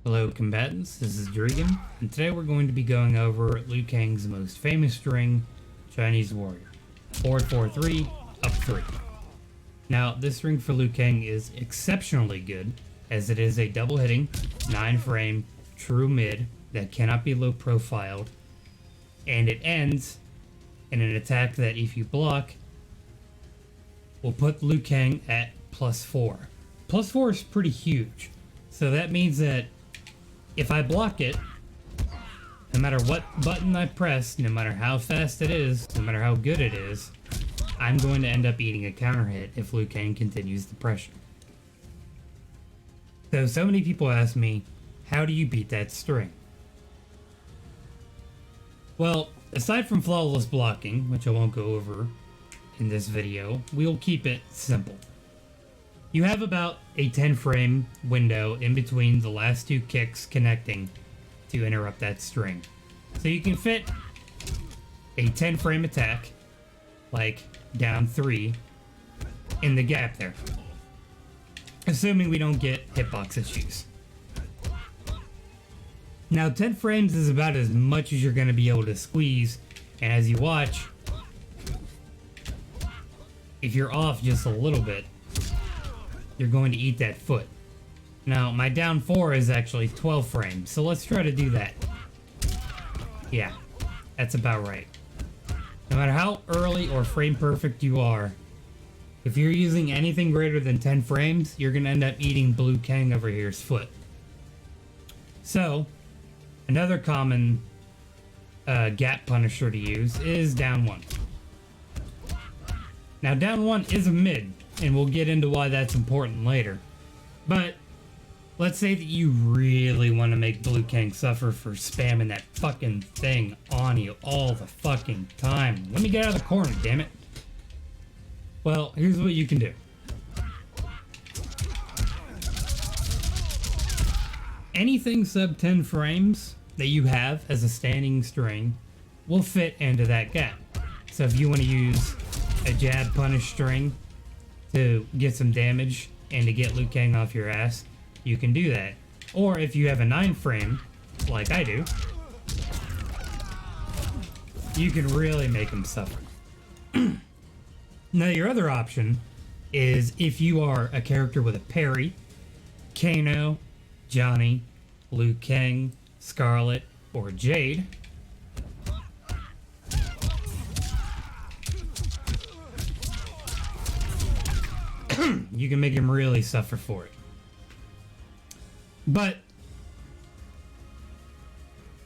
Hello combatants, this is Dragon, and today we're going to be going over Liu Kang's most famous string, Chinese Warrior. Forward 4-3, up 3. Now, this string for Liu Kang is exceptionally good, as it is a double hitting, 9 frame, true mid that cannot be low profiled, and it ends in an attack that if you block, will put Liu Kang at +4. +4 is pretty huge, so that means that if I block it, no matter what button I press, no matter how fast it is, no matter how good it is, I'm going to end up eating a counter hit if Liu Kang continues the pressure. So many people ask me, how do you beat that string? Well, aside from flawless blocking, which I won't go over in this video, we'll keep it simple. You have about a 10 frame window in between the last 2 kicks connecting to interrupt that string. So you can fit a 10 frame attack, like down 3, in the gap there. Assuming we don't get hitbox issues. Now 10 frames is about as much as you're going to be able to squeeze, and as you watch, if you're off just a little bit, you're going to eat that foot. Now, my down 4 is actually 12 frames, so let's try to do that. Yeah, that's about right. No matter how early or frame perfect you are, if you're using anything greater than 10 frames, you're going to end up eating Liu Kang over here's foot. So, another common gap punisher to use is down 1. Now, down 1 is a mid, and we'll get into why that's important later. But let's say that you really want to make Liu Kang suffer for spamming that fucking thing on you all the fucking time. Let me get out of the corner, damn it. Well, here's what you can do. Anything sub 10 frames that you have as a standing string will fit into that gap. So if you want to use a jab punish string to get some damage and to get Liu Kang off your ass, you can do that. Or if you have a 9 frame, like I do, you can really make him suffer. Now your other option is if you are a character with a parry, Kano, Johnny, Liu Kang, Scarlet, or Jade, you can make him really suffer for it. But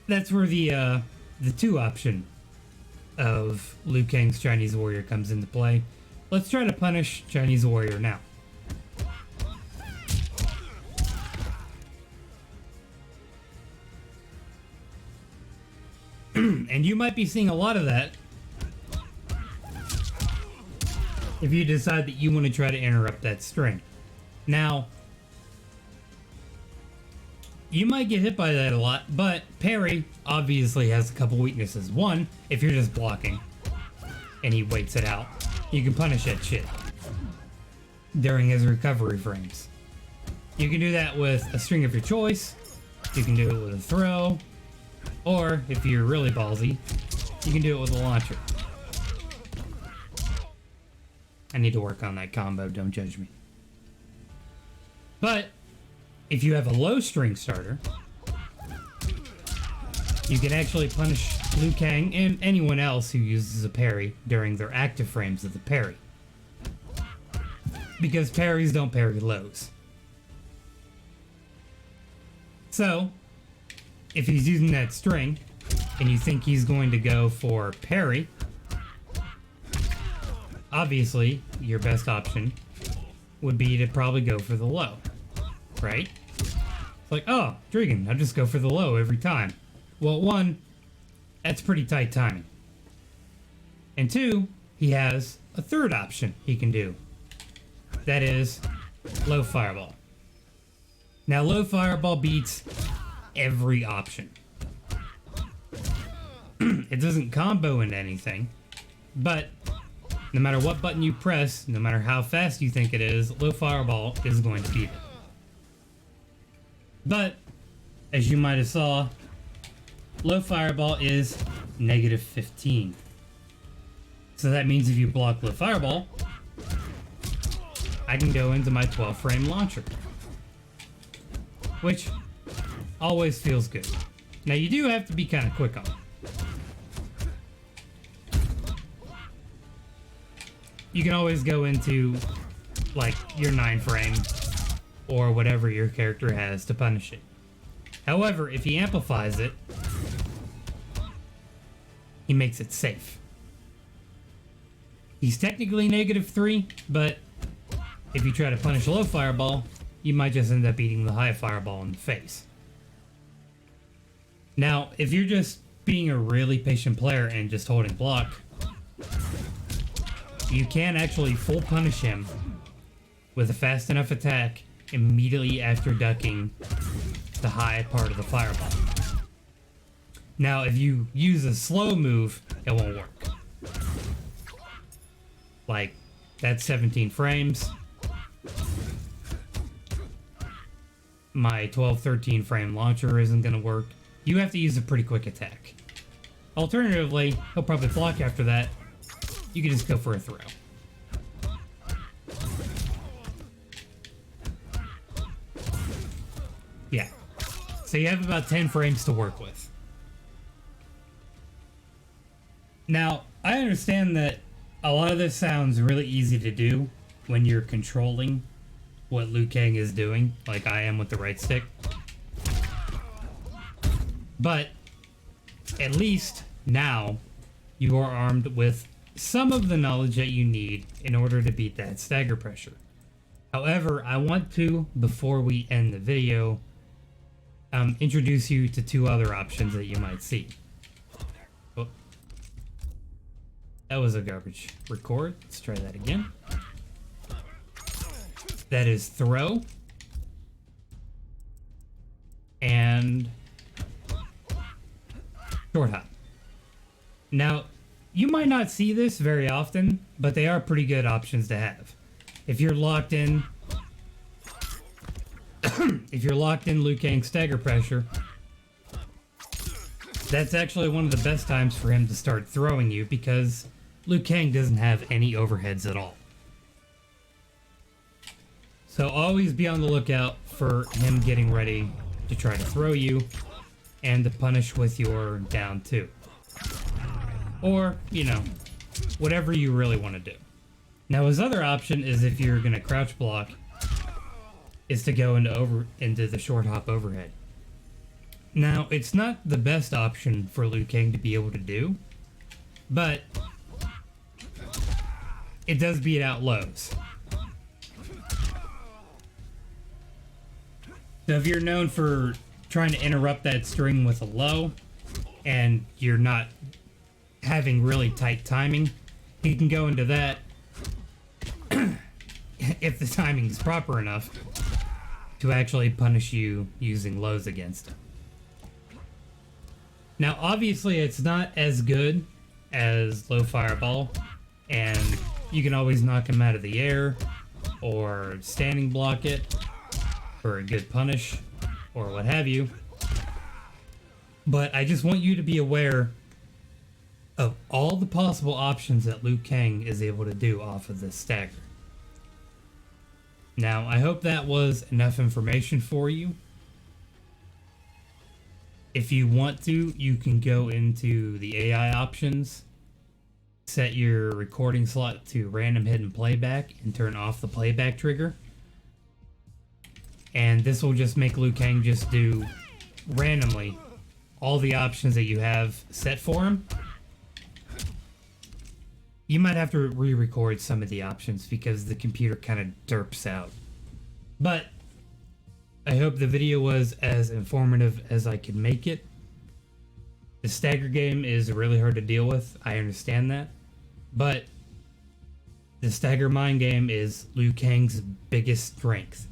that's where the 2 option of Liu Kang's Chinese Warrior comes into play. Let's try to punish Chinese Warrior now. And you might be seeing a lot of that if you decide that you want to try to interrupt that string. Now, you might get hit by that a lot, but parry obviously has a couple weaknesses. One, if you're just blocking and he waits it out, you can punish that shit during his recovery frames. You can do that with a string of your choice, you can do it with a throw, or if you're really ballsy, you can do it with a launcher. I need to work on that combo, don't judge me. But if you have a low string starter, you can actually punish Liu Kang and anyone else who uses a parry during their active frames of the parry. Because parries don't parry lows. So, if he's using that string, and you think he's going to go for parry, obviously, your best option would be to probably go for the low, right? It's like, oh, Dragon, I'll just go for the low every time. Well, 1, that's pretty tight timing. And 2, he has a 3rd option he can do. That is low fireball. Now, low fireball beats every option. It doesn't combo into anything, but no matter what button you press, no matter how fast you think it is, low fireball is going to beat it. But as you might have saw, low fireball is -15. So that means if you block low fireball, I can go into my 12 frame launcher, which always feels good. Now you do have to be kind of quick on it. You can always go into like your 9 frame or whatever your character has to punish it. However, if he amplifies it, he makes it safe. He's technically -3, but if you try to punish a low fireball, you might just end up eating the high fireball in the face. Now, if you're just being a really patient player and just holding block, you can actually full punish him with a fast enough attack immediately after ducking the high part of the fireball. Now, if you use a slow move, it won't work. Like, that's 17 frames. My 12-13 frame launcher isn't going to work. You have to use a pretty quick attack. Alternatively, he'll probably block after that. You can just go for a throw. Yeah. So you have about 10 frames to work with. Now, I understand that a lot of this sounds really easy to do when you're controlling what Liu Kang is doing, like I am with the right stick. But at least now you are armed with some of the knowledge that you need in order to beat that stagger pressure. However, I want to, before we end the video, introduce you to 2 other options that you might see. Oh, that was a garbage record. Let's try that again. That is throw and short hop. Now, you might not see this very often, but they are pretty good options to have. If you're locked in, Liu Kang's stagger pressure, that's actually one of the best times for him to start throwing you because Liu Kang doesn't have any overheads at all. So always be on the lookout for him getting ready to try to throw you and to punish with your down 2. Or, you know, whatever you really want to do. Now his other option is, if you're going to crouch block, is to go into the short hop overhead. Now, it's not the best option for Liu Kang to be able to do, but it does beat out lows. So if you're known for trying to interrupt that string with a low, and you're not having really tight timing, you can go into that if the timing is proper enough to actually punish you using lows against him. Now, obviously, it's not as good as low fireball, and you can always knock him out of the air or standing block it for a good punish or what have you. But I just want you to be aware of all the possible options that Liu Kang is able to do off of this stagger. Now, I hope that was enough information for you. If you want to, you can go into the AI options, set your recording slot to random hidden playback, and turn off the playback trigger. And this will just make Liu Kang just do randomly all the options that you have set for him. You might have to re-record some of the options because the computer kind of derps out. But I hope the video was as informative as I could make it. The stagger game is really hard to deal with, I understand that. But the stagger mind game is Liu Kang's biggest strength.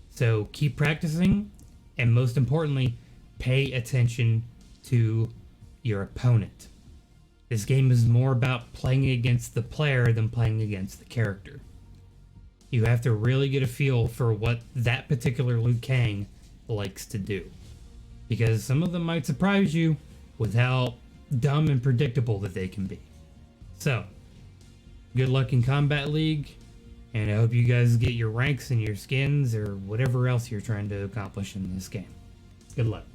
So keep practicing, and most importantly, pay attention to your opponent. This game is more about playing against the player than playing against the character. You have to really get a feel for what that particular Liu Kang likes to do. because some of them might surprise you with how dumb and predictable that they can be. So, good luck in Combat League, and I hope you guys get your ranks and your skins or whatever else you're trying to accomplish in this game. Good luck.